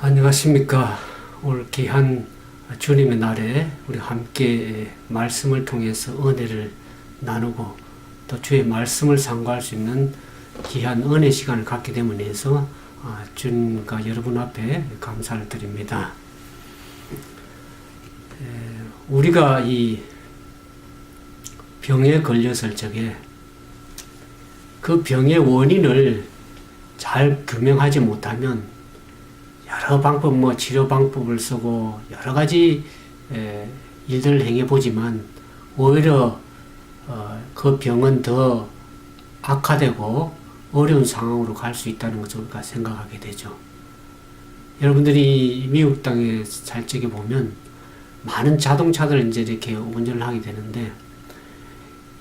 안녕하십니까. 오늘 귀한 주님의 날에 우리 함께 말씀을 통해서 은혜를 나누고 또 주의 말씀을 상고할 수 있는 귀한 은혜 시간을 갖게 됨을 위해서 주님과 여러분 앞에 감사를 드립니다. 우리가 이 병에 걸렸을 적에 그 병의 원인을 잘 규명하지 못하면 여러 방법, 치료 방법을 쓰고 여러 가지 일들을 행해 보지만 오히려 그 병은 더 악화되고 어려운 상황으로 갈 수 있다는 것을 우리가 생각하게 되죠. 여러분들이 미국 땅에 살 적에 보면 많은 자동차들 이제 이렇게 운전을 하게 되는데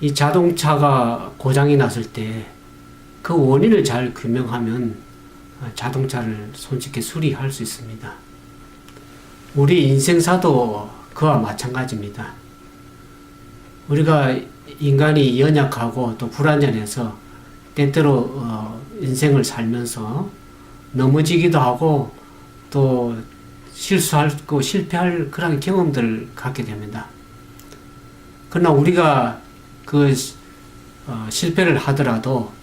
이 자동차가 고장이 났을 때 그 원인을 잘 규명하면 자동차를 손쉽게 수리할 수 있습니다. 우리 인생사도 그와 마찬가지입니다. 우리가 인간이 연약하고 또 불완전해서 때때로 인생을 살면서 넘어지기도 하고 또 실수하고 실패할 그런 경험들을 갖게 됩니다. 그러나 우리가 그 실패를 하더라도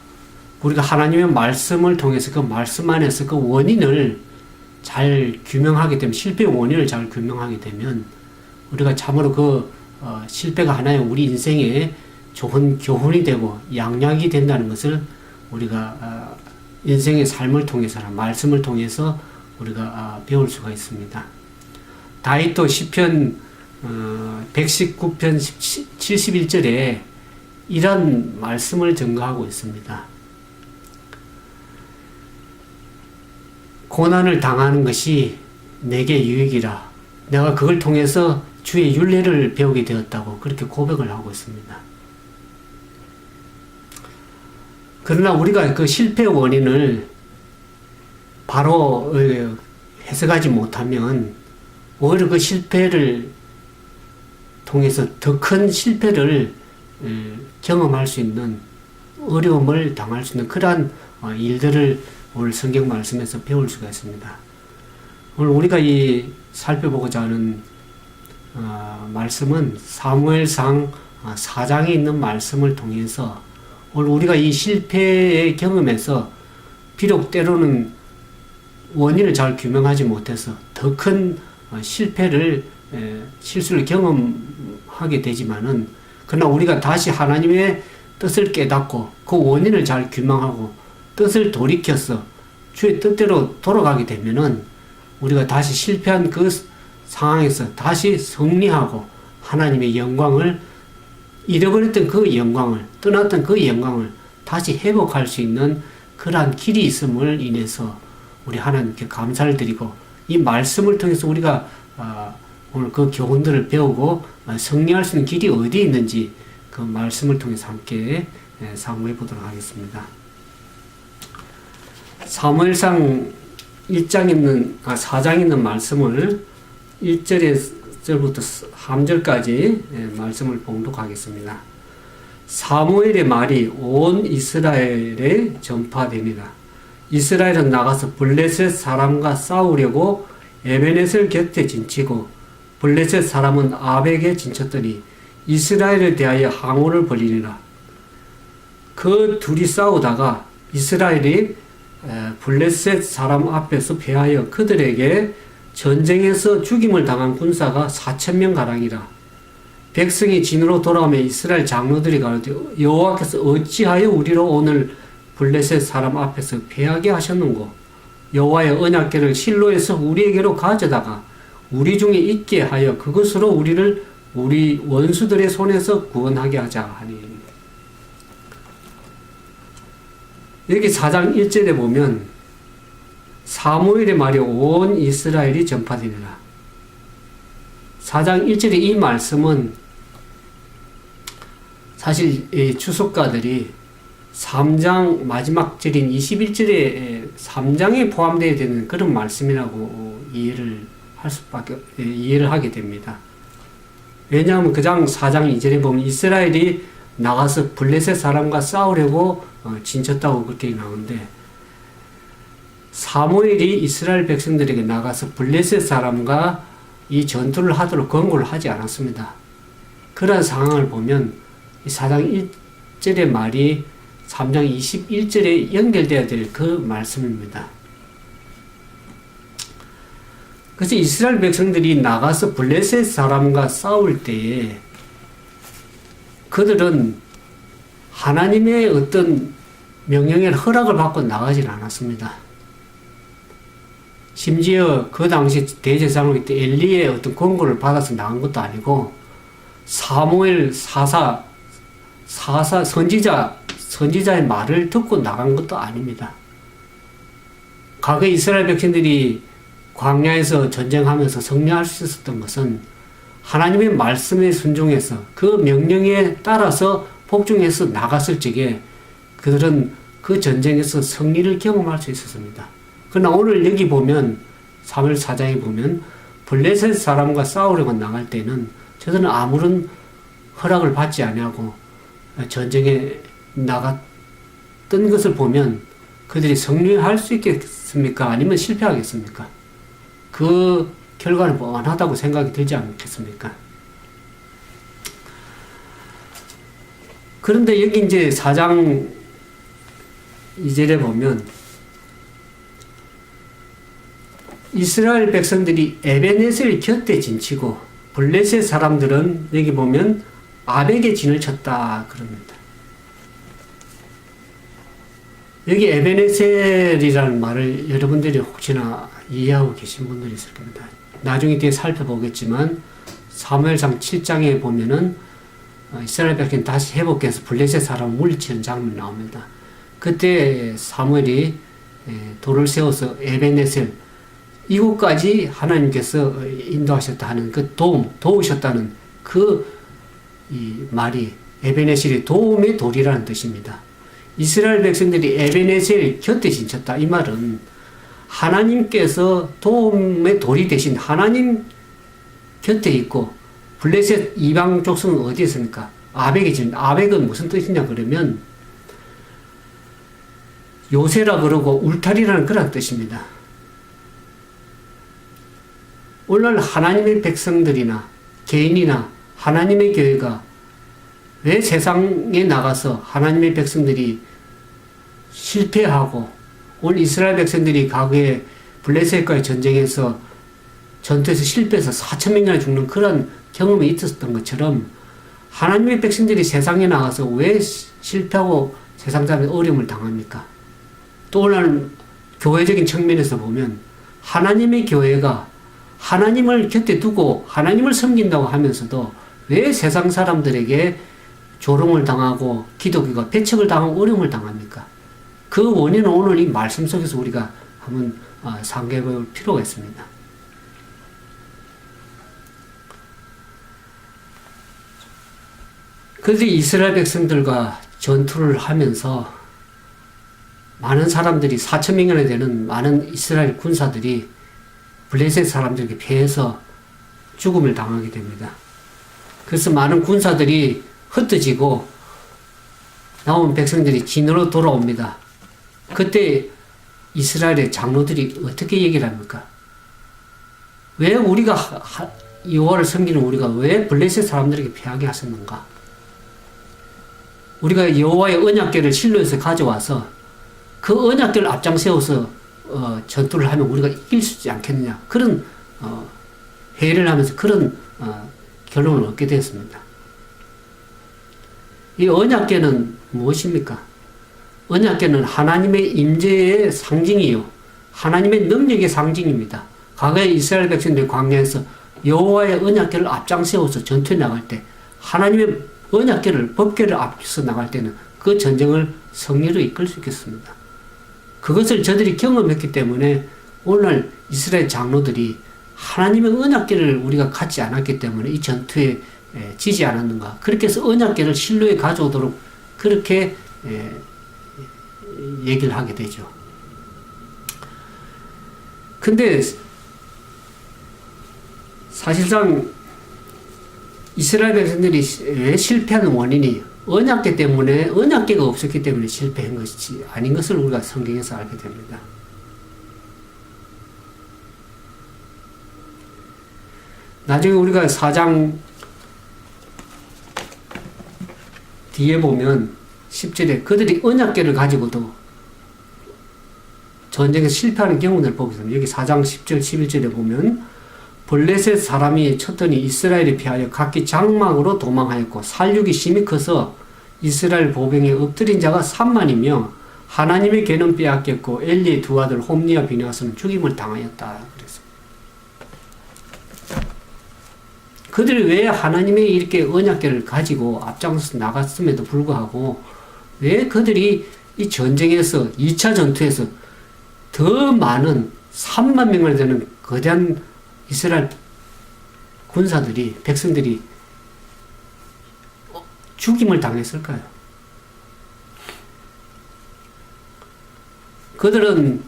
우리가 하나님의 말씀을 통해서 그 말씀 안에서 그 원인을 잘 규명하게 되면, 실패의 원인을 잘 규명하게 되면 우리가 참으로 그 실패가 하나의 우리 인생에 좋은 교훈이 되고 양약이 된다는 것을 우리가 인생의 삶을 통해서나 말씀을 통해서 우리가 배울 수가 있습니다. 다윗도 시편 119편 71절에 이런 말씀을 증거하고 있습니다. 고난을 당하는 것이 내게 유익이라. 내가 그걸 통해서 주의 율례를 배우게 되었다고 그렇게 고백을 하고 있습니다. 그러나 우리가 그 실패의 원인을 바로 해석하지 못하면 오히려 그 실패를 통해서 더 큰 실패를 경험할 수 있는, 어려움을 당할 수 있는 그러한 일들을 오늘 성경 말씀에서 배울 수가 있습니다. 오늘 우리가 살펴보고자 하는 말씀은 사무엘상 4장에 있는 말씀을 통해서 오늘 우리가 이 실패의 경험에서 비록 때로는 원인을 잘 규명하지 못해서 더 큰 실수를 경험하게 되지만은, 그러나 우리가 다시 하나님의 뜻을 깨닫고 그 원인을 잘 규명하고 뜻을 돌이켜서 주의 뜻대로 돌아가게 되면은 우리가 다시 실패한 그 상황에서 다시 승리하고 하나님의 영광을, 잃어버렸던 그 영광을, 떠났던 그 영광을 다시 회복할 수 있는 그러한 길이 있음을 인해서 우리 하나님께 감사를 드리고, 이 말씀을 통해서 우리가 오늘 그 교훈들을 배우고 승리할 수 있는 길이 어디에 있는지 그 말씀을 통해서 함께 사모해 보도록 하겠습니다. 사무엘상 4장에 있는 말씀을 1절부터 3절까지 말씀을 봉독하겠습니다. 사무엘의 말이 온 이스라엘에 전파되니라. 이스라엘은 나가서 블레셋 사람과 싸우려고 에베넷을 곁에 진치고 블레셋 사람은 아벡에 진쳤더니 이스라엘에 대하여 항오를 벌이니라. 그 둘이 싸우다가 이스라엘이 블레셋 사람 앞에서 패하여 그들에게 전쟁에서 죽임을 당한 군사가 4,000명 가량이라. 백성이 진으로 돌아오며 이스라엘 장로들이 가로되 여호와께서 어찌하여 우리로 오늘 블레셋 사람 앞에서 패하게 하셨는고? 여호와의 언약궤를 실로에서 우리에게로 가져다가 우리 중에 있게 하여 그것으로 우리를 우리 원수들의 손에서 구원하게 하자 하니. 여기 4장 1절에 보면 사무엘의 말이 온 이스라엘이 전파되니라. 4장 1절의 이 말씀은 사실 주석가들이 3장 마지막 절인 21절에 3장에 포함되어야 되는 그런 말씀이라고 이해를 하게 됩니다. 왜냐하면 그 장 4장 2절에 보면 이스라엘이 나가서 블레셋 사람과 싸우려고 진쳤다고 그렇게 나오는데, 사무엘이 이스라엘 백성들에게 나가서 블레셋 사람과 이 전투를 하도록 권고를 하지 않았습니다. 그런 상황을 보면 이 4장 1절의 말이 3장 21절에 연결되어야 될 그 말씀입니다. 그래서 이스라엘 백성들이 나가서 블레셋 사람과 싸울 때에 그들은 하나님의 어떤 명령에 허락을 받고 나가질 않았습니다. 심지어 그 당시 대제사장 때 엘리의 어떤 권고를 받아서 나간 것도 아니고 사무엘 선지자의 말을 듣고 나간 것도 아닙니다. 과거 이스라엘 백성들이 광야에서 전쟁하면서 승리할 수 있었던 것은 하나님의 말씀에 순종해서 그 명령에 따라서 복종해서 나갔을 적에 그들은 그 전쟁에서 승리를 경험할 수 있었습니다. 그러나 오늘 여기 보면 사무엘 4장에 보면 블레셋 사람과 싸우려고 나갈 때는 저들은 아무런 허락을 받지 아니하고 전쟁에 나갔던 것을 보면 그들이 승리할 수 있겠습니까? 아니면 실패하겠습니까? 그 결과는 뻔하다고 생각이 들지 않겠습니까? 그런데 여기 이제 4장 2절에 보면 이스라엘 백성들이 에베네셀 곁에 진치고 블레셋 사람들은 여기 보면 아벡에 진을 쳤다 그럽니다. 여기 에베네셀이라는 말을 여러분들이 혹시나 이해하고 계신 분들이 있을 겁니다. 나중에 뒤에 살펴보겠지만 사무엘상 7장에 보면은 이스라엘 백성이 다시 회복해서 블레셋 사람을 물리치는 장면이 나옵니다. 그때 사무엘이 돌을 세워서 에베네셀 이곳까지 하나님께서 인도하셨다 하는 그 도우셨다는 이 말이 에베네셀이 도움의 돌이라는 뜻입니다. 이스라엘 백성들이 에베네셀 곁에 진쳤다. 이 말은 하나님께서 도움의 돌이 대신 하나님 곁에 있고 블레셋 이방 족속은 어디에 있습니까? 아벡에 진. 아벡은 무슨 뜻이냐 그러면 요새라 그러고 울타리라는 그런 뜻입니다. 오늘 하나님의 백성들이나 개인이나 하나님의 교회가 왜 세상에 나가서 하나님의 백성들이 실패하고 오늘 이스라엘 백성들이 과거에 블레셋과의 전쟁에서 전투에서 실패해서 4,000명이나 죽는 그런 경험이 있었던 것처럼 하나님의 백성들이 세상에 나가서 왜 실패하고 세상 사람이 어려움을 당합니까? 또 오늘 교회적인 측면에서 보면 하나님의 교회가 하나님을 곁에 두고 하나님을 섬긴다고 하면서도 왜 세상 사람들에게 조롱을 당하고 기독교가 배척을 당하고 어려움을 당합니까? 그 원인은 오늘 이 말씀 속에서 우리가 한번 상기해 볼 필요가 있습니다. 그래서 이스라엘 백성들과 전투를 하면서 많은 사람들이 4,000명이나 되는 많은 이스라엘 군사들이 블레셋 사람들에게 패해서 죽음을 당하게 됩니다. 그래서 많은 군사들이 흩어지고 나온 백성들이 진으로 돌아옵니다. 그때 이스라엘의 장로들이 어떻게 얘기를 합니까? 왜 우리가 여호와를 섬기는 우리가 왜 블레셋 사람들에게 패하게 하셨는가? 우리가 여호와의 언약궤를 실로에서 가져와서 그 언약궤를 앞장세워서 전투를 하면 우리가 이길 수 있지 않겠느냐. 그런 회의를 하면서 그런 결론을 얻게 되었습니다. 이 언약궤는 무엇입니까? 언약궤는 하나님의 임재의 상징이요. 하나님의 능력의 상징입니다. 과거에 이스라엘 백성들이 광야에서 여호와의 언약궤를 앞장세워서 전투에 나갈 때 하나님의 언약궤를 법궤를 앞서 나갈 때는 그 전쟁을 승리로 이끌 수 있겠습니다. 그것을 저들이 경험했기 때문에 오늘 이스라엘 장로들이 하나님의 언약궤를 우리가 갖지 않았기 때문에 이 전투에 지지 않았는가. 그렇게 해서 언약궤를 실로에 가져오도록 그렇게 얘기를 하게 되죠. 근데 사실상 이스라엘 백성들이 왜 실패하는 원인이 언약궤 때문에, 언약궤가 없었기 때문에 실패한 것이 아닌 것을 우리가 성경에서 알게 됩니다. 나중에 우리가 4장 뒤에 보면 10절에 그들이 언약궤를 가지고도 전쟁에서 실패하는 경우를 보게 됩니다. 여기 4장 10절 11절에 보면 블레셋 사람이 쳤더니 이스라엘이 피하여 각기 장막으로 도망하였고 살육이 심히 커서 이스라엘 보병에 엎드린 자가 3만이며 하나님의 궤는 빼앗겼고 엘리의 두 아들 홈니와 비느하스는 죽임을 당하였다. 그래서 그들이 왜 하나님의 이렇게 언약궤를 가지고 앞장서서 나갔음에도 불구하고 왜 그들이 이 전쟁에서 2차 전투에서 더 많은 3만 명을 되는 거대한 이스라엘 군사들이 백성들이 죽임을 당했을까요? 그들은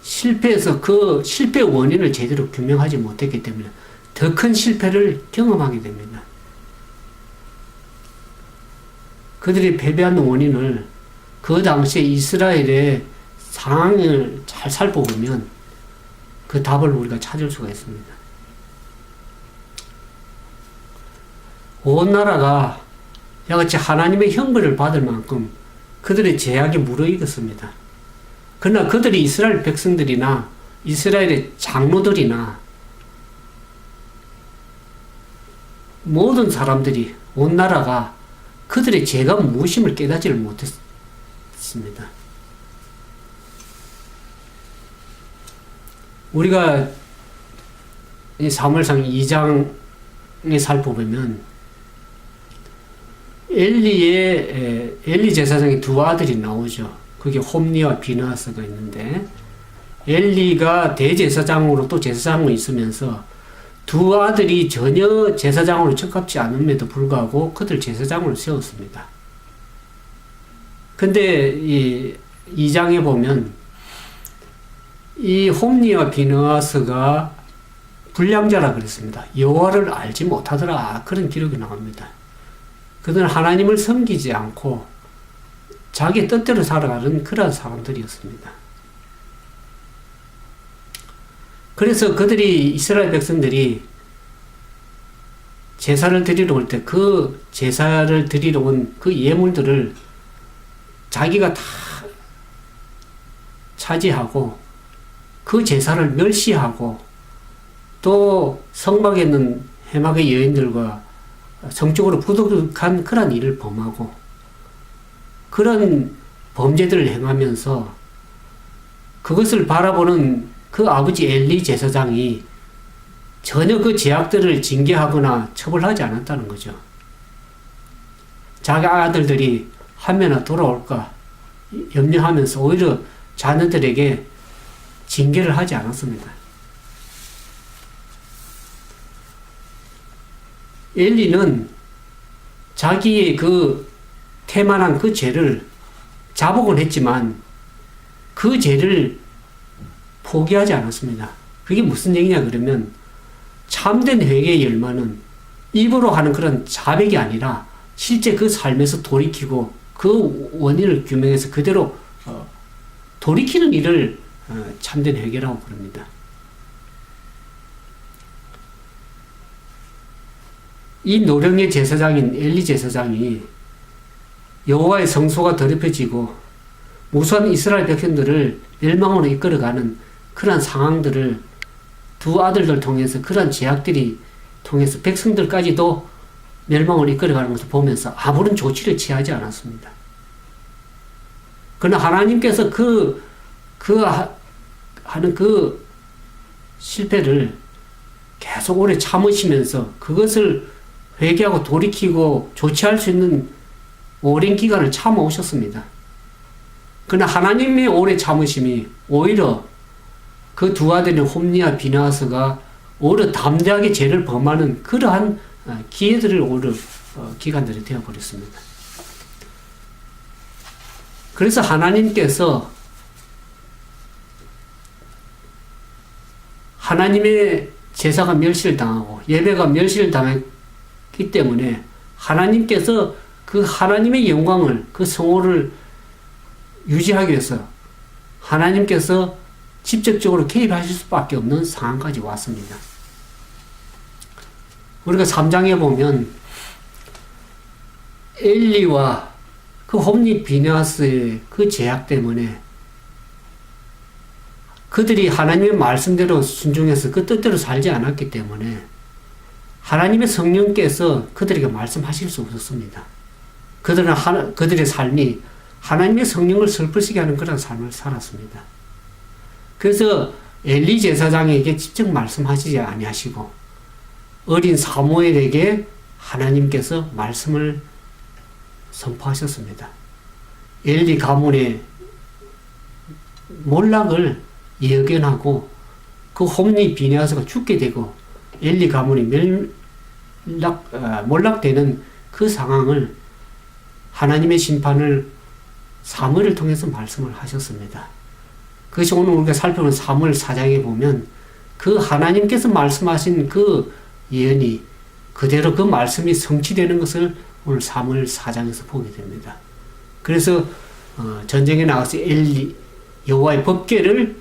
실패해서 그 실패 원인을 제대로 규명하지 못했기 때문에 더 큰 실패를 경험하게 됩니다. 그들이 패배한 원인을 그 당시에 이스라엘의 상황을 잘 살펴보면 그 답을 우리가 찾을 수가 있습니다. 온 나라가 야같이 하나님의 형벌을 받을 만큼 그들의 제약에 무르익었습니다. 그러나 그들이 이스라엘 백성들이나 이스라엘의 장로들이나 모든 사람들이 온 나라가 그들의 죄가 무엇임을 깨닫지를 못했습니다. 우리가 이 사무엘상 2장에 살펴보면 엘리 제사장의 두 아들이 나오죠. 그게 홈니와 비느하스가 있는데 엘리가 대제사장으로 또 제사장으로 있으면서 두 아들이 전혀 제사장으로 적합지 않음에도 불구하고 그들 제사장으로 세웠습니다. 근데 이 2장에 보면 이 홈니와 비느하스가 불량자라 그랬습니다. 여호와를 알지 못하더라. 그런 기록이 나옵니다. 그들은 하나님을 섬기지 않고 자기 뜻대로 살아가는 그런 사람들이었습니다. 그래서 그들이 이스라엘 백성들이 제사를 드리러 올 때 그 제사를 드리러 온 그 예물들을 자기가 다 차지하고 그 제사를 멸시하고 또 성막에 있는 해막의 여인들과 성적으로 부득한 그런 일을 범하고 그런 범죄들을 행하면서 그것을 바라보는 그 아버지 엘리 제사장이 전혀 그 죄악들을 징계하거나 처벌하지 않았다는 거죠. 자기 아들들이 하면은 돌아올까 염려하면서 오히려 자녀들에게 징계를 하지 않았습니다. 엘리는 자기의 그 태만한 그 죄를 자복은 했지만 그 죄를 포기하지 않았습니다. 그게 무슨 얘기냐 그러면 참된 회개의 열매는 입으로 하는 그런 자백이 아니라 실제 그 삶에서 돌이키고 그 원인을 규명해서 그대로 돌이키는 일을 참된 회개라고 부릅니다. 이 노령의 제사장인 엘리 제사장이 여호와의 성소가 더럽혀지고 무수한 이스라엘 백성들을 멸망으로 이끌어가는 그러한 상황들을 두 아들들 통해서 그러한 제약들이 통해서 백성들까지도 멸망으로 이끌어가는 것을 보면서 아무런 조치를 취하지 않았습니다. 그러나 하나님께서 하는 그 실패를 계속 오래 참으시면서 그것을 회개하고 돌이키고 조치할 수 있는 오랜 기간을 참아오셨습니다. 그러나 하나님의 오래 참으심이 오히려 그 두 아들인 홈니와 비느하스가 오히려 담대하게 죄를 범하는 그러한 기회들을 오히려 기간들이 되어버렸습니다. 그래서 하나님께서 하나님의 제사가 멸시를 당하고 예배가 멸시를 당했기 때문에 하나님께서 그 하나님의 영광을 그 성호를 유지하기 위해서 하나님께서 직접적으로 개입하실 수밖에 없는 상황까지 왔습니다. 우리가 3장에 보면 엘리와 그 홈리 비느하스의 그 제약 때문에 그들이 하나님의 말씀대로 순종해서 그 뜻대로 살지 않았기 때문에 하나님의 성령께서 그들에게 말씀하실 수 없었습니다. 그들의 삶이 하나님의 성령을 슬프시게 하는 그런 삶을 살았습니다. 그래서 엘리 제사장에게 직접 말씀하시지 아니하시고 어린 사무엘에게 하나님께서 말씀을 선포하셨습니다. 엘리 가문의 몰락을 예견하고 그 홈리 비느하스가 죽게 되고 엘리 가문이 몰락되는 그 상황을 하나님의 심판을 사무엘을 통해서 말씀을 하셨습니다. 그것이 오늘 우리가 살펴보는 사무엘 4장에 보면 그 하나님께서 말씀하신 그 예언이 그대로 그 말씀이 성취되는 것을 오늘 사무엘 4장에서 보게 됩니다. 그래서 전쟁에 나가서 엘리 여호와의 법궤를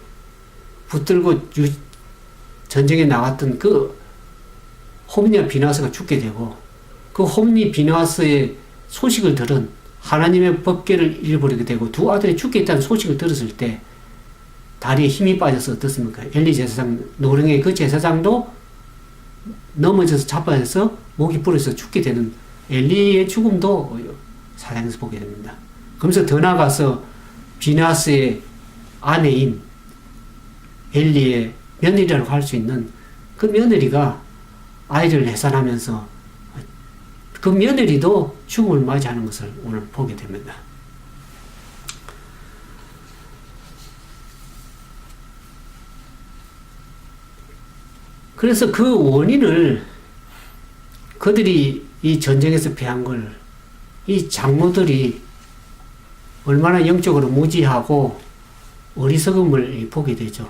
붙들고 전쟁에 나갔던 그 홈리와 비느하스가 죽게 되고 그 홈리 비느하스의 소식을 들은 하나님의 법궤를 잃어버리게 되고 두 아들이 죽게 있다는 소식을 들었을 때 다리에 힘이 빠져서 어떻습니까? 엘리 제사장 노령의 그 제사장도 넘어져서 자빠져서 목이 부러져서 죽게 되는 엘리의 죽음도 사장에서 보게 됩니다. 그러면서 더 나아가서 비느하스의 아내인 엘리의 며느리라고 할 수 있는 그 며느리가 아이를 해산하면서 그 며느리도 죽음을 맞이하는 것을 오늘 보게 됩니다. 그래서 그 원인을 그들이 이 전쟁에서 패한 걸 이 장로들이 얼마나 영적으로 무지하고 어리석음을 보게 되죠.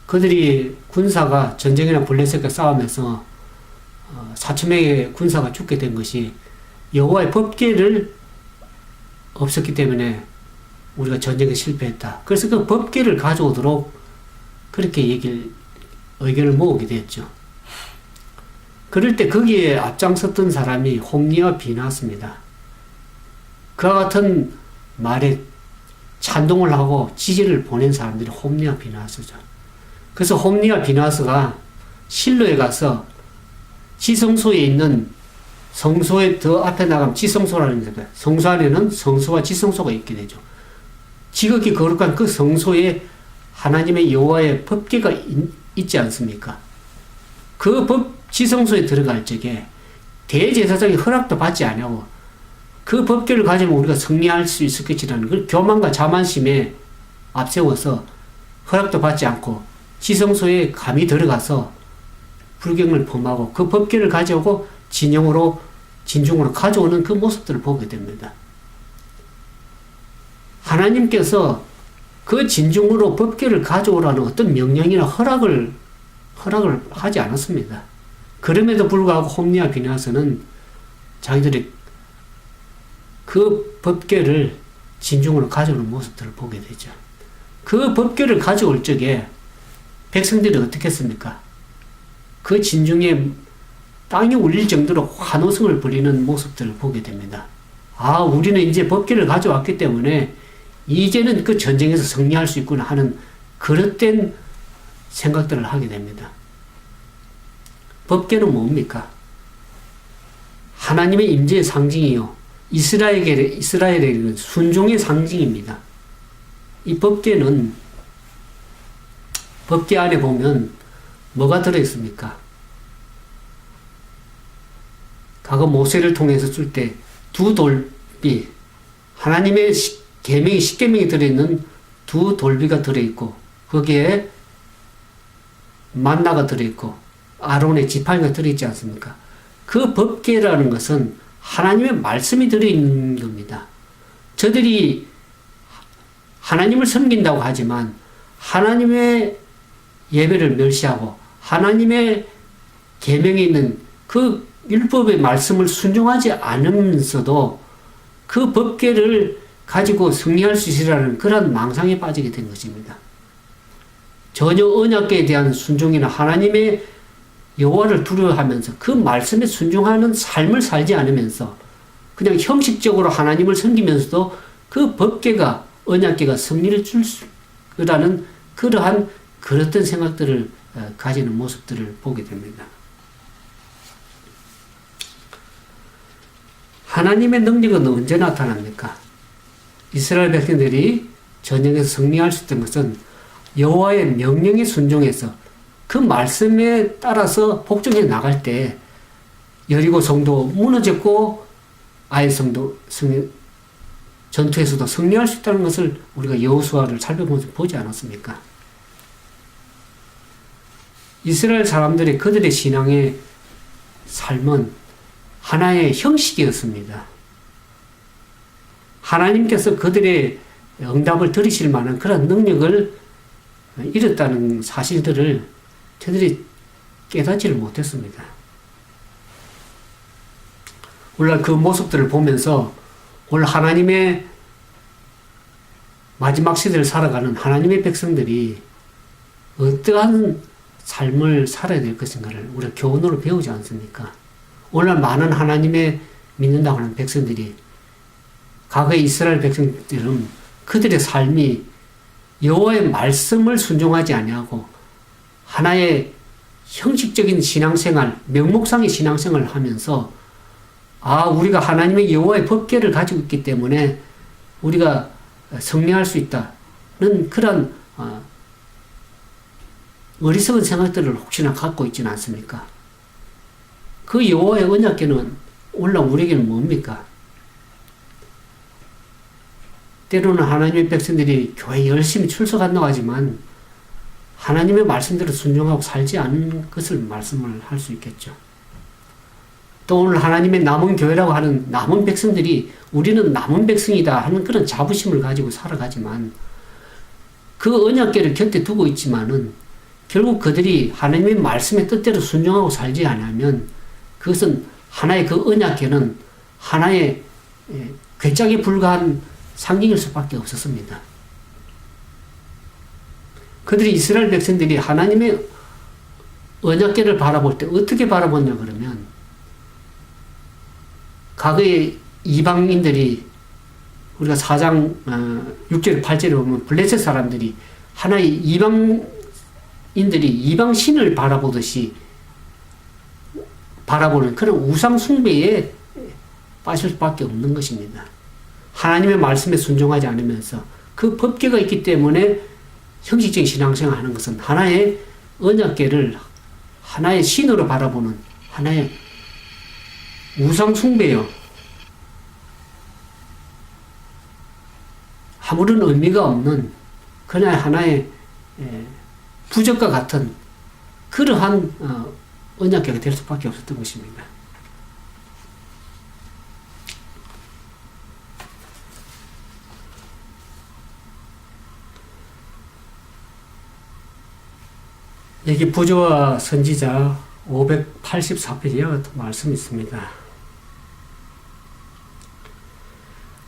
그들이 군사가 전쟁이나 블레셋과 싸우면서 4,000명의 군사가 죽게 된 것이 여호와의 법궤를 없었기 때문에 우리가 전쟁에 실패했다. 그래서 그 법궤를 가져오도록 그렇게 의견을 모으게 됐죠. 그럴 때 거기에 앞장섰던 사람이 홈리와 비느하스입니다. 그와 같은 말에 찬동을 하고 지지를 보낸 사람들이 홈리와 비느하스죠. 그래서 홈리와 비느하스가 실로에 가서 지성소에 있는 성소에 더 앞에 나가면 지성소라는 겁니다. 성소 안에는 성소와 지성소가 있게 되죠. 지극히 거룩한 그 성소에 하나님의 여호와의 법궤가 있지 않습니까? 그 지성소에 들어갈 적에 대제사장이 허락도 받지 않고 그 법궤를 가지면 우리가 승리할 수 있을 것이라는 그 교만과 자만심에 앞세워서 허락도 받지 않고 지성소에 감히 들어가서 불경을 범하고 그 법궤를 가져오고 진중으로 가져오는 그 모습들을 보게 됩니다. 하나님께서 그 진중으로 법궤를 가져오라는 어떤 명령이나 허락을 하지 않았습니다. 그럼에도 불구하고 홈리와 비느하스는 자기들이 그 법궤를 진중으로 가져오는 모습들을 보게 되죠. 그 법궤를 가져올 적에 백성들이 어떻게 했습니까? 그 진중에 땅이 울릴 정도로 환호성을 부리는 모습들을 보게 됩니다. 아, 우리는 이제 법궤를 가져왔기 때문에 이제는 그 전쟁에서 승리할 수 있구나 하는 그릇된 생각들을 하게 됩니다. 법궤는 뭡니까? 하나님의 임재의 상징이요. 이스라엘에게는 순종의 상징입니다. 이 법궤는 법궤 안에 보면 뭐가 들어있습니까? 과거 모세를 통해서 쓸 때 두 돌비, 하나님의 계명이 10계명이 들어있는 두 돌비가 들어있고 거기에 만나가 들어있고 아론의 지팡이가 들어있지 않습니까? 그 법궤라는 것은 하나님의 말씀이 들어있는 겁니다. 저들이 하나님을 섬긴다고 하지만 하나님의 예배를 멸시하고 하나님의 계명에 있는 그 율법의 말씀을 순종하지 않으면서도 그 법궤를 가지고 승리할 수 있으라는 그런 망상에 빠지게 된 것입니다. 전혀 언약궤에 대한 순종이나 하나님의 여호와를 두려워하면서 그 말씀에 순종하는 삶을 살지 않으면서 그냥 형식적으로 하나님을 섬기면서도 그 법궤가 언약궤가 승리를 줄 거라는 그러한 그릇된 생각들을 가지는 모습들을 보게 됩니다. 하나님의 능력은 언제 나타납니까? 이스라엘 백성들이 전쟁에서 승리할 수 있던 것은 여호와의 명령에 순종해서 그 말씀에 따라서 복종해 나갈 때 여리고 성도 무너졌고 아이 성도 전투에서도 승리할 수 있다는 것을 우리가 여호수아를 살펴보면서 보지 않았습니까? 이스라엘 사람들의 그들의 신앙의 삶은 하나의 형식이었습니다. 하나님께서 그들의 응답을 들으실 만한 그런 능력을 잃었다는 사실들을 저들이 깨닫지를 못했습니다. 오늘 그 모습들을 보면서 오늘 하나님의 마지막 시대를 살아가는 하나님의 백성들이 어떠한 삶을 살아야 될 것인가를 우리가 교훈으로 배우지 않습니까? 오늘 많은 하나님의 믿는다고 하는 백성들이 과거의 이스라엘 백성들은 그들의 삶이 여호와의 말씀을 순종하지 아니하고 하나의 형식적인 신앙생활, 명목상의 신앙생활을 하면서 우리가 하나님의 여호와의 법궤를 가지고 있기 때문에 우리가 승리할 수 있다는 그런 어리석은 생각들을 혹시나 갖고 있지는 않습니까? 그 여호와의 언약궤는 오늘날 우리에게는 뭡니까? 때로는 하나님의 백성들이 교회에 열심히 출석한다고 하지만 하나님의 말씀대로 순종하고 살지 않은 것을 말씀을 할 수 있겠죠. 또 오늘 하나님의 남은 교회라고 하는 남은 백성들이 우리는 남은 백성이다 하는 그런 자부심을 가지고 살아가지만 그 언약궤를 곁에 두고 있지만은 결국 그들이 하나님의 말씀의 뜻대로 순종하고 살지 않으면 그것은 하나의 그 언약궤는 하나의 궤짝에 불과한 상징일 수밖에 없었습니다. 그들이 이스라엘 백성들이 하나님의 언약궤를 바라볼 때 어떻게 바라보냐 그러면 과거의 이방인들이 우리가 4장 6절 8절에 보면 블레셋 사람들이 하나의 이방인들이 이방 신을 바라보듯이 바라보는 그런 우상 숭배에 빠질 수밖에 없는 것입니다. 하나님의 말씀에 순종하지 않으면서 그 법궤가 있기 때문에 형식적인 신앙생활을 하는 것은 하나의 언약궤를 하나의 신으로 바라보는 하나의 우상 숭배요. 아무런 의미가 없는 그냥 하나의 부적과 같은 그러한 언약궤가 될 수밖에 없었던 것입니다. 여기 부조와 선지자 584페이지에 같은 말씀이 있습니다.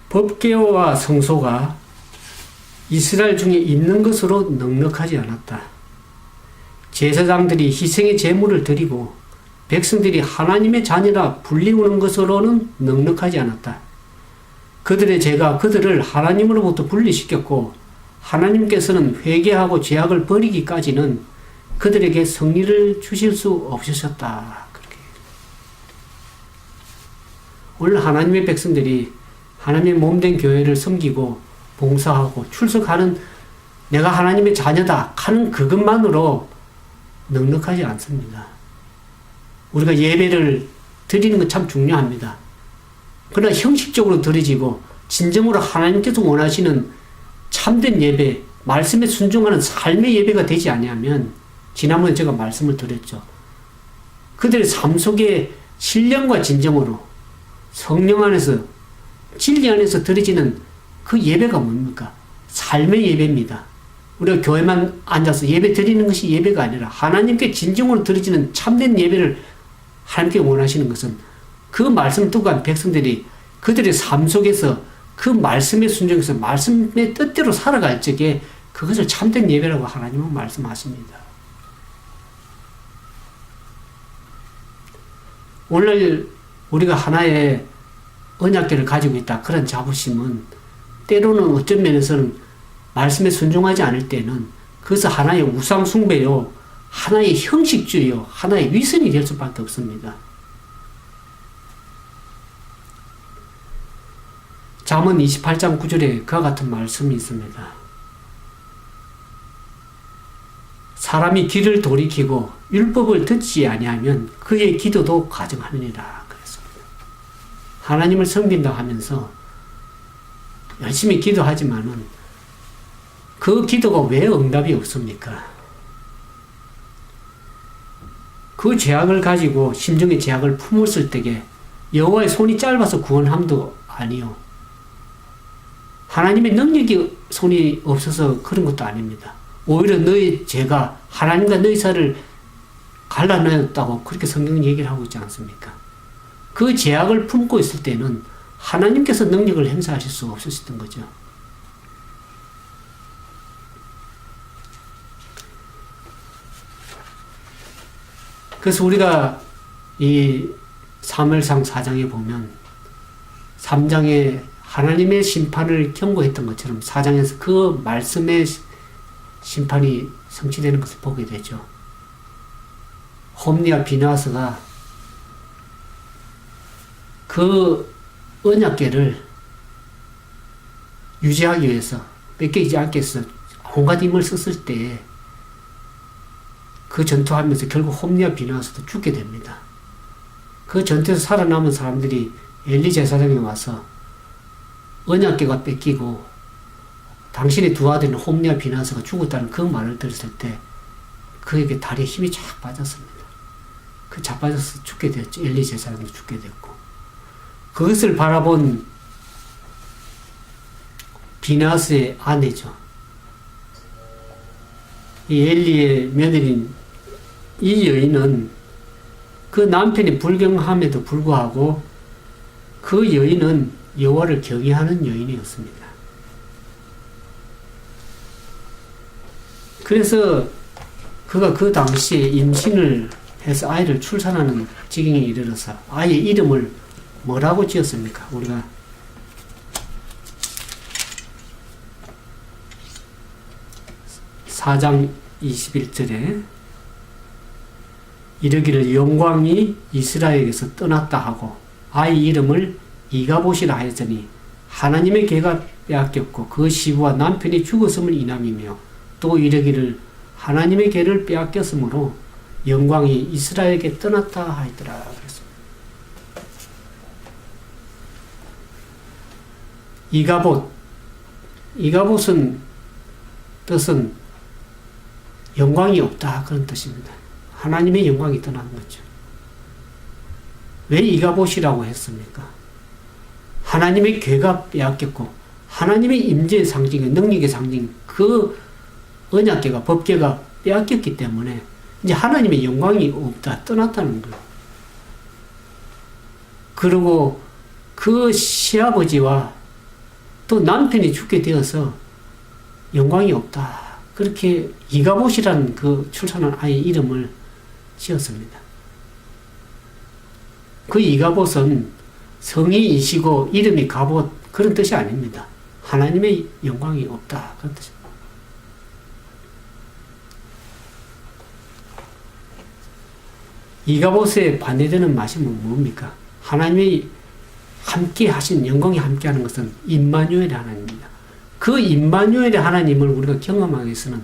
법궤와 성소가 이스라엘 중에 있는 것으로 넉넉하지 않았다. 제사장들이 희생의 제물을 드리고 백성들이 하나님의 자녀라 불리우는 것으로는 넉넉하지 않았다. 그들의 죄가 그들을 하나님으로부터 분리시켰고 하나님께서는 회개하고 죄악을 버리기까지는 그들에게 승리를 주실 수 없으셨다. 그렇게. 오늘 하나님의 백성들이 하나님의 몸된 교회를 섬기고 봉사하고 출석하는 내가 하나님의 자녀다 하는 그것만으로 넉넉하지 않습니다. 우리가 예배를 드리는 건 참 중요합니다. 그러나 형식적으로 드려지고 진정으로 하나님께서 원하시는 참된 예배, 말씀에 순종하는 삶의 예배가 되지 아니하면 지난번에 제가 말씀을 드렸죠. 그들의 삶 속에 신령과 진정으로 성령 안에서 진리 안에서 드려지는 그 예배가 뭡니까? 삶의 예배입니다. 우리가 교회만 앉아서 예배 드리는 것이 예배가 아니라 하나님께 진정으로 드려지는 참된 예배를 하나님께 원하시는 것은 그 말씀을 듣고 간 백성들이 그들의 삶 속에서 그 말씀에 순종해서 말씀의 뜻대로 살아갈 적에 그것을 참된 예배라고 하나님은 말씀하십니다. 오늘 우리가 하나의 언약궤를 가지고 있다. 그런 자부심은 때로는 어떤 면에서는 말씀에 순종하지 않을 때는 그것은 하나의 우상 숭배요, 하나의 형식주의요, 하나의 위선이 될 수밖에 없습니다. 잠언 28장 9절에 그와 같은 말씀이 있습니다. 사람이 길을 돌이키고 율법을 듣지 아니하면 그의 기도도 가증하느니라 그랬습니다. 하나님을 섬긴다 하면서 열심히 기도하지만은 그 기도가 왜 응답이 없습니까? 그 죄악을 가지고 심중의 죄악을 품었을 때에 여호와의 손이 짧아서 구원함도 아니요. 하나님의 능력이 손이 없어서 그런 것도 아닙니다. 오히려 너희 죄가 하나님과 너희 사이를 갈라놓았다고 그렇게 성경은 얘기를 하고 있지 않습니까? 그 죄악을 품고 있을 때는 하나님께서 능력을 행사하실 수 없으셨던 거죠. 그래서 우리가 이 사무엘상 4장에 보면 3장에 하나님의 심판을 경고했던 것처럼 4장에서 그 말씀의 심판이 성취되는 것을 보게 되죠. 홈리와 비나스가 그 언약궤를 유지하기 위해서 뺏기지 않게 해서 온갖 힘을 썼을 때 그 전투하면서 결국 홈리와 비나스도 죽게 됩니다. 그 전투에서 살아남은 사람들이 엘리 제사장에 와서 언약궤가 뺏기고 당신의 두 아들인 홈리와 비나스가 죽었다는 그 말을 들었을 때 그에게 다리에 힘이 쫙 빠졌습니다. 그 자빠져서 죽게 되었죠. 엘리 제사장도 죽게 됐고, 그것을 바라본 비나스의 아내죠. 이 엘리의 며느리인 이 여인은 그 남편이 불경함에도 불구하고 그 여인은 여호와를 경외하는 여인이었습니다. 그래서 그가 그 당시에 임신을 해서 아이를 출산하는 지경에 이르러서 아이의 이름을 뭐라고 지었습니까? 우리가 4장 21절에 이르기를 영광이 이스라엘에게서 떠났다 하고 아이 이름을 이가봇이라 하였더니 하나님의 개가 빼앗겼고 그 시부와 남편이 죽었음을 인함이며 또 이르기를 하나님의 개를 빼앗겼으므로 영광이 이스라엘에게 떠났다 하였더라 그랬습니다. 이가봇은 뜻은 영광이 없다 그런 뜻입니다. 하나님의 영광이 떠난 거죠. 왜 이가봇이라고 했습니까? 하나님의 괴가 빼앗겼고 하나님의 임재의 상징, 능력의 상징, 그 언약궤가, 법궤가 빼앗겼기 때문에 이제 하나님의 영광이 없다, 떠났다는 거예요. 그리고 그 시아버지와 또 남편이 죽게 되어서 영광이 없다. 그렇게 이가봇이라는 그 출산한 아이 이름을 지었습니다. 그 이가봇은 성이 이시고 이름이 가봇 그런 뜻이 아닙니다. 하나님의 영광이 없다 그런 뜻입니다. 이가봇에 반대되는 말씀은 뭡니까? 하나님의 함께 하신 영광이 함께 하는 것은 임마누엘의 하나님입니다. 그 임마누엘의 하나님을 우리가 경험하기 위해서는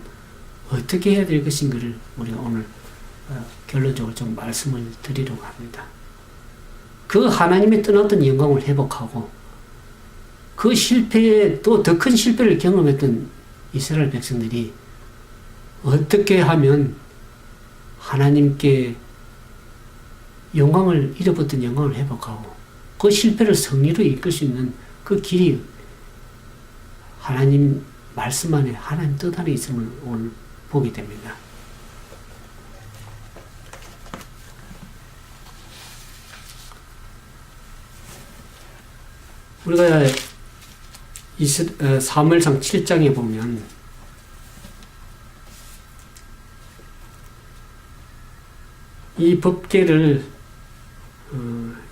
어떻게 해야 될 것인가를 우리가 오늘 결론적으로 좀 말씀을 드리려고 합니다. 그 하나님의 떠났던 영광을 회복하고 그 실패에 또 더 큰 실패를 경험했던 이스라엘 백성들이 어떻게 하면 하나님께 영광을 잃어버렸던 영광을 회복하고 그 실패를 승리로 이끌 수 있는 그 길이 하나님 말씀 안에 하나님 뜻 안에 있음을 오늘 보게 됩니다. 우리가 사무엘상 7장에 보면 이 법궤를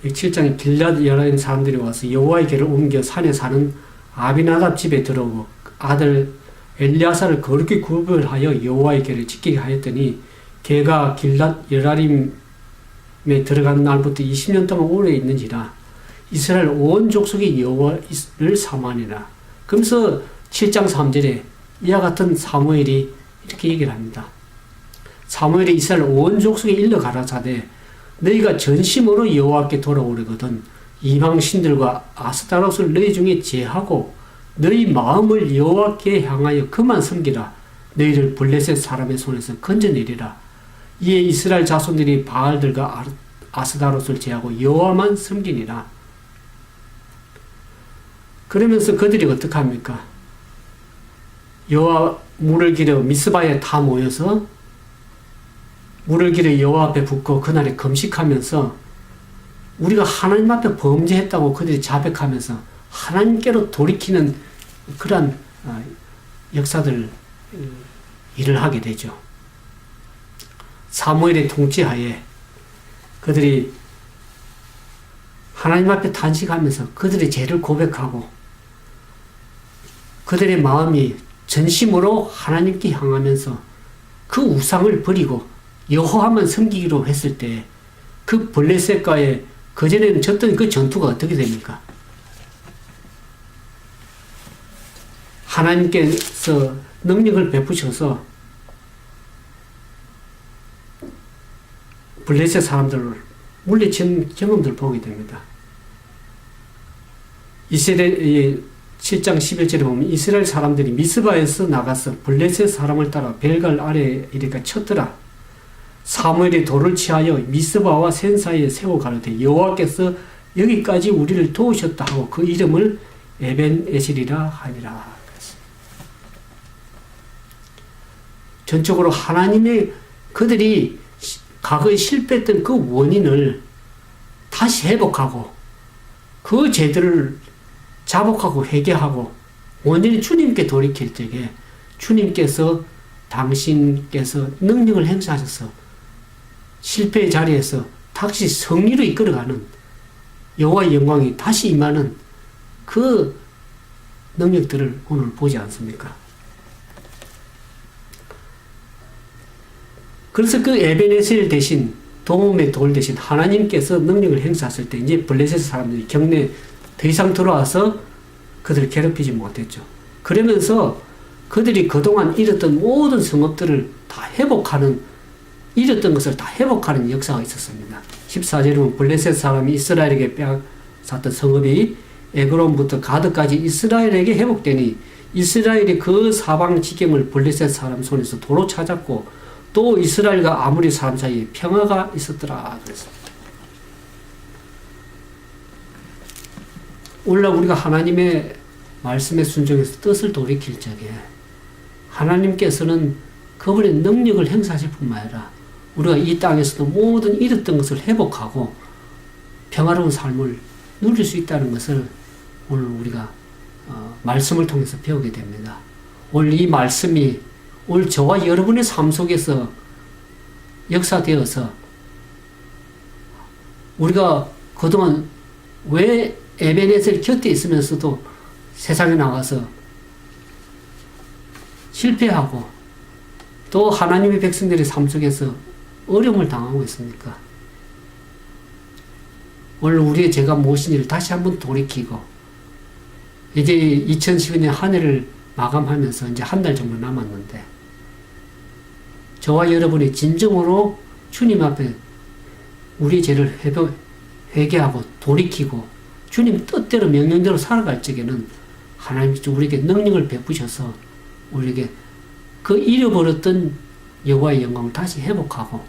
7장에 길앗 여라임 사람들이 와서 여호와의 궤를 옮겨 산에 사는 아비나답 집에 들어오고 아들 엘리야사를 거룩히 구별하여 여호와의 궤를 지키게 하였더니 걔가 길앗 여라림에 들어간 날부터 20년 동안 오래 있는지라 이스라엘 온 족속이 여호와를 사모하니라. 그러면서 7장 3절에 이와 같은 사무엘이 이렇게 얘기를 합니다. 사무엘이 이스라엘 온 족속에 일러 가라사대 너희가 전심으로 여호와께 돌아오려거든 이방 신들과 아스타롯을 너희 중에 제하고 너희 마음을 여호와께 향하여 그만 섬기라. 너희를 블레셋 사람의 손에서 건져내리라. 이에 이스라엘 자손들이 바알들과 아스타롯을 제하고 여호와만 섬기니라. 그러면서 그들이 어떻게 합니까? 여호와 물을 기려 미스바에 다 모여서 물을 기려 여호와 앞에 붓고 그날에 금식하면서 우리가 하나님 앞에 범죄했다고 그들이 자백하면서 하나님께로 돌이키는 그러한 역사들 일을 하게 되죠. 사무엘의 통치하에 그들이 하나님 앞에 탄식하면서 그들의 죄를 고백하고 그들의 마음이 전심으로 하나님께 향하면서 그 우상을 버리고 여호와만 섬기기로 했을 때 그 블레셋과의 그전에는 졌던 그 전투가 어떻게 됩니까? 하나님께서 능력을 베푸셔서 블레셋 사람들을 물리친 경험들을 보게 됩니다. 이스라엘 7장 11절에 보면 이스라엘 사람들이 미스바에서 나가서 블레셋 사람을 따라 벨갈 아래에 이르까 쳤더라. 사무엘이 돌을 취하여 미스바와 센 사이에 세워 가로되 여호와께서 여기까지 우리를 도우셨다 하고 그 이름을 에벤에셀이라 하니라. 전적으로 하나님의 그들이 과거에 실패했던 그 원인을 다시 회복하고 그 죄들을 자복하고 회개하고 원인이 주님께 돌이킬 적에 주님께서 당신께서 능력을 행사하셔서 실패의 자리에서 다시 승리로 이끌어가는 여호와의 영광이 다시 임하는 그 능력들을 오늘 보지 않습니까? 그래서 그 에베네셀 대신 도움의 돌 대신 하나님께서 능력을 행사하실 때 이제 블레셋 사람들이 경내에 더 이상 들어와서 그들을 괴롭히지 못했죠. 그러면서 그들이 그동안 잃었던 모든 성읍들을 다 회복하는 잃었던 것을 다 회복하는 역사가 있었습니다. 14절에 보면 블레셋 사람이 이스라엘에게 빼앗았던 성읍이 에그론부터 가드까지 이스라엘에게 회복되니 이스라엘이 그 사방 지경을 블레셋 사람 손에서 도로 찾았고 또 이스라엘과 아무리 사람 사이에 평화가 있었더라. 그랬습니다. 오늘날 우리가 하나님의 말씀에 순종해서 뜻을 돌이킬 적에 하나님께서는 그분의 능력을 행사하실 뿐만 아니라 우리가 이 땅에서도 모든 잃었던 것을 회복하고 평화로운 삶을 누릴 수 있다는 것을 오늘 우리가 말씀을 통해서 배우게 됩니다. 오늘 이 말씀이 오늘 저와 여러분의 삶 속에서 역사되어서 우리가 그동안 왜 에베네셀 곁에 있으면서도 세상에 나가서 실패하고 또 하나님의 백성들의 삶 속에서 어려움을 당하고 있습니까? 오늘 우리의 죄가 무엇인지를 다시 한번 돌이키고 이제 2012년 한 해를 마감하면서 이제 한 달 정도 남았는데 저와 여러분이 진정으로 주님 앞에 우리의 죄를 회개하고 돌이키고 주님 뜻대로 명령대로 살아갈 적에는 하나님께서 우리에게 능력을 베푸셔서 우리에게 그 잃어버렸던 여호와의 영광을 다시 회복하고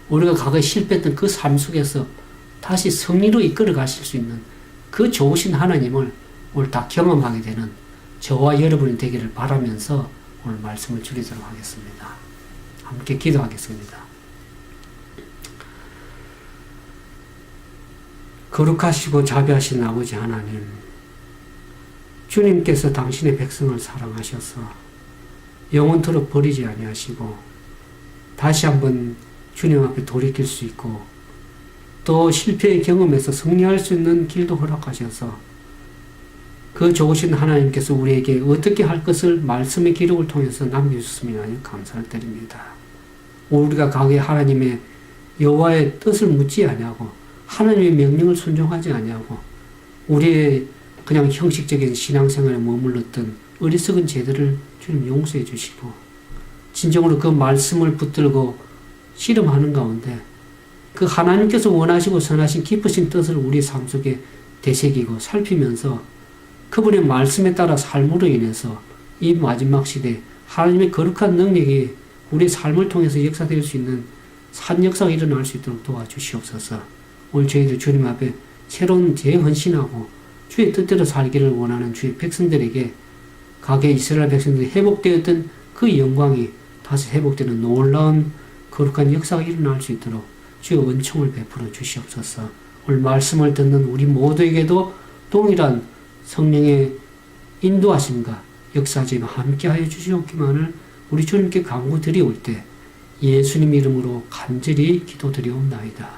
우리가 과거에 실패했던 그 삶 속에서 다시 승리로 이끌어 가실 수 있는 그 좋으신 하나님을 오늘 다 경험하게 되는 저와 여러분이 되기를 바라면서 오늘 말씀을 줄이도록 하겠습니다. 함께 기도하겠습니다. 거룩하시고 자비하신 아버지 하나님, 주님께서 당신의 백성을 사랑하셔서 영원토록 버리지 아니하시고 다시 한번 주님 앞에 돌이킬 수 있고 또 실패의 경험에서 승리할 수 있는 길도 허락하셔서 그 좋으신 하나님께서 우리에게 어떻게 할 것을 말씀의 기록을 통해서 남겨주셨으면 감사를 드립니다. 우리가 과거에 하나님의 여호와의 뜻을 묻지 아니하고 하나님의 명령을 순종하지 아니하고 우리의 그냥 형식적인 신앙생활에 머물렀던 어리석은 죄들을 주님 용서해 주시고 진정으로 그 말씀을 붙들고 씨름하는 가운데 그 하나님께서 원하시고 선하신 깊으신 뜻을 우리 삶 속에 되새기고 살피면서 그분의 말씀에 따라 삶으로 인해서 이 마지막 시대 하나님의 거룩한 능력이 우리의 삶을 통해서 역사될 수 있는 산 역사가 일어날 수 있도록 도와주시옵소서. 오늘 저희들 주님 앞에 새로운 재헌신하고 주의 뜻대로 살기를 원하는 주의 백성들에게 과거의 이스라엘 백성들이 회복되었던 그 영광이 다시 회복되는 놀라운 거룩한 역사가 일어날 수 있도록 주의 은총을 베풀어 주시옵소서. 오늘 말씀을 듣는 우리 모두에게도 동일한 성령의 인도하심과 역사지만 함께하여 주시옵기만을 우리 주님께 간구드리올 때 예수님 이름으로 간절히 기도드리옵나이다.